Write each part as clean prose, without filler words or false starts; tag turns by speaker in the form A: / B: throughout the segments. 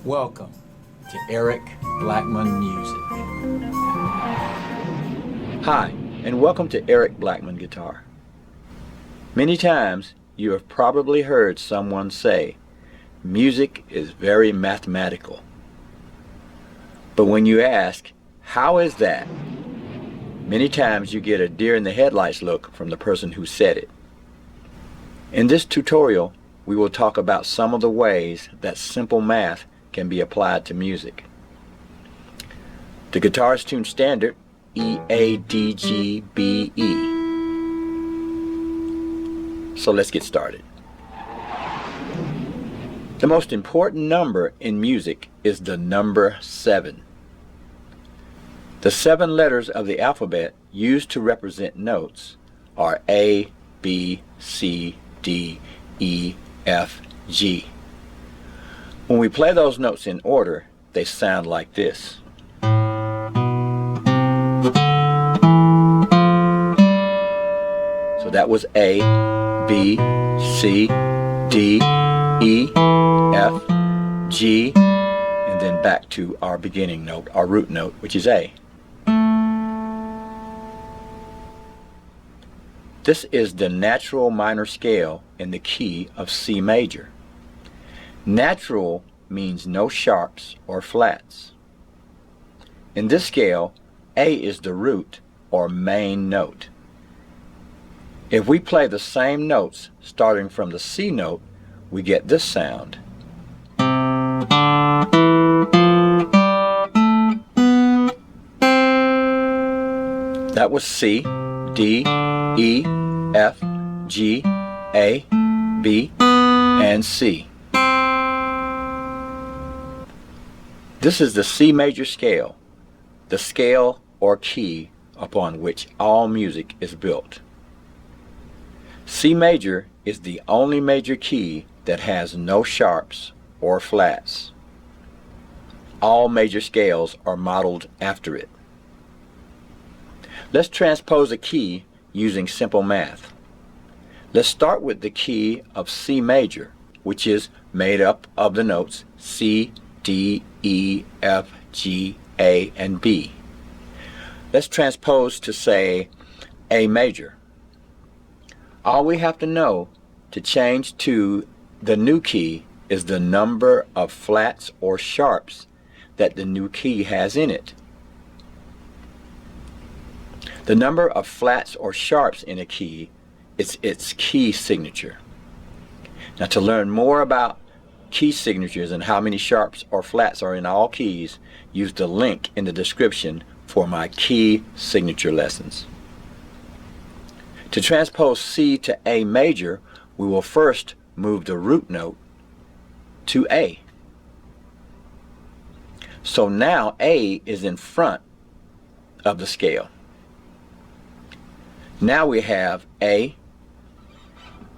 A: Welcome to Eric Blackmon Music.
B: Hi, and welcome to Eric Blackmon Guitar. Many times you have probably heard someone say, music is very mathematical. But when you ask, how is that? Many times you get a deer in the headlights look from the person who said it. In this tutorial, we will talk about some of the ways that simple math can be applied to music. The guitar is tuned standard E, A, D, G, B, E. So let's get started. The most important number in music is the number 7. The 7 letters of the alphabet used to represent notes are A, B, C, D, E, F, G. When we play those notes in order, they sound like this. So that was A, B, C, D, E, F, G, and then back to our beginning note, our root note, which is A. This is the natural minor scale in the key of C major. Natural means no sharps or flats. In this scale, A is the root or main note. If we play the same notes starting from the C note, we get this sound. That was C, D, E, F, G, A, B, and C. This is the C major scale, the scale or key upon which all music is built. C major is the only major key that has no sharps or flats. All major scales are modeled after it. Let's transpose a key using simple math. Let's start with the key of C major, which is made up of the notes C, D, E, F, G, A, and B. Let's transpose to, say, A major. All we have to know to change to the new key is the number of flats or sharps that the new key has in it. The number of flats or sharps in a key is its key signature. Now, to learn more about key signatures and how many sharps or flats are in all keys, use the link in the description for my key signature lessons. To transpose C to A major, we will first move the root note to A. So now A is in front of the scale. Now we have A,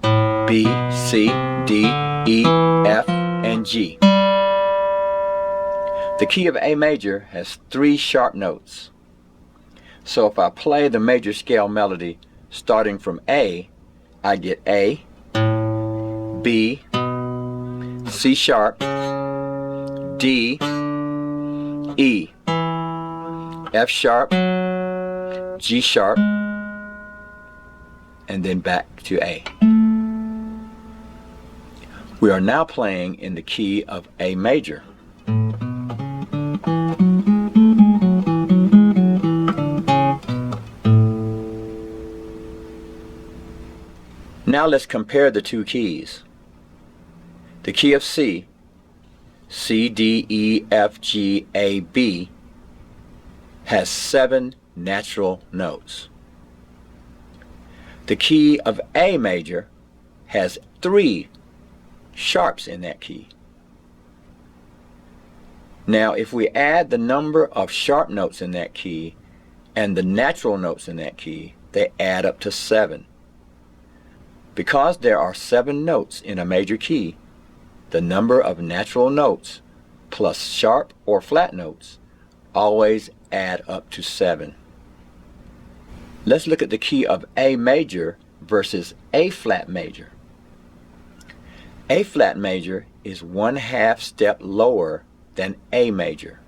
B: B, C, D, E, F, and G. The key of A major has 3 sharp notes. So if I play the major scale melody starting from A, I get A, B, C sharp, D, E, F sharp, G sharp, and then back to A. We are now playing in the key of A major. Now let's compare the two keys. The key of C, C, D, E, F, G, A, B, has 7 natural notes. The key of A major has 3 sharps in that key. Now, if we add the number of sharp notes in that key and the natural notes in that key, they add up to 7. Because there are 7 notes in a major key, the number of natural notes plus sharp or flat notes always add up to 7. Let's look at the key of A major versus A flat major. A flat major is 1/2 step lower than A major.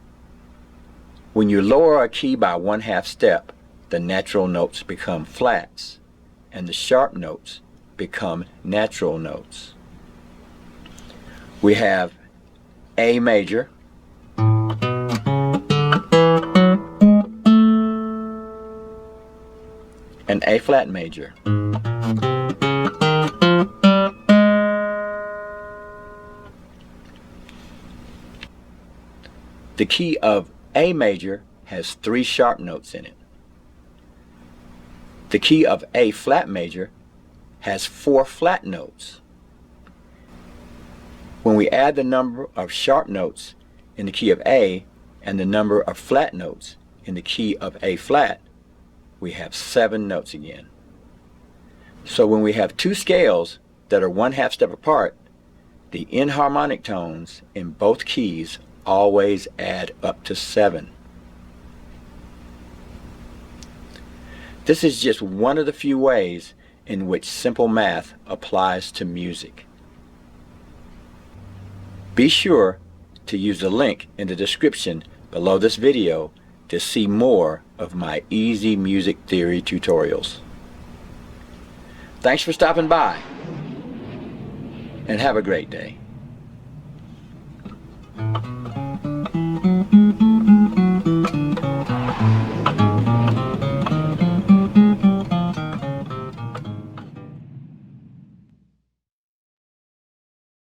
B: When you lower a key by 1/2 step, the natural notes become flats, and the sharp notes become natural notes. We have A major, and A flat major. The key of A major has 3 sharp notes in it. The key of A flat major has 4 flat notes. When we add the number of sharp notes in the key of A and the number of flat notes in the key of A flat, we have 7 notes again. So when we have 2 scales that are 1/2 step apart, the enharmonic tones in both keys always add up to 7. This is just one of the few ways in which simple math applies to music. Be sure to use the link in the description below this video to see more of my easy music theory tutorials. Thanks for stopping by, and have a great day.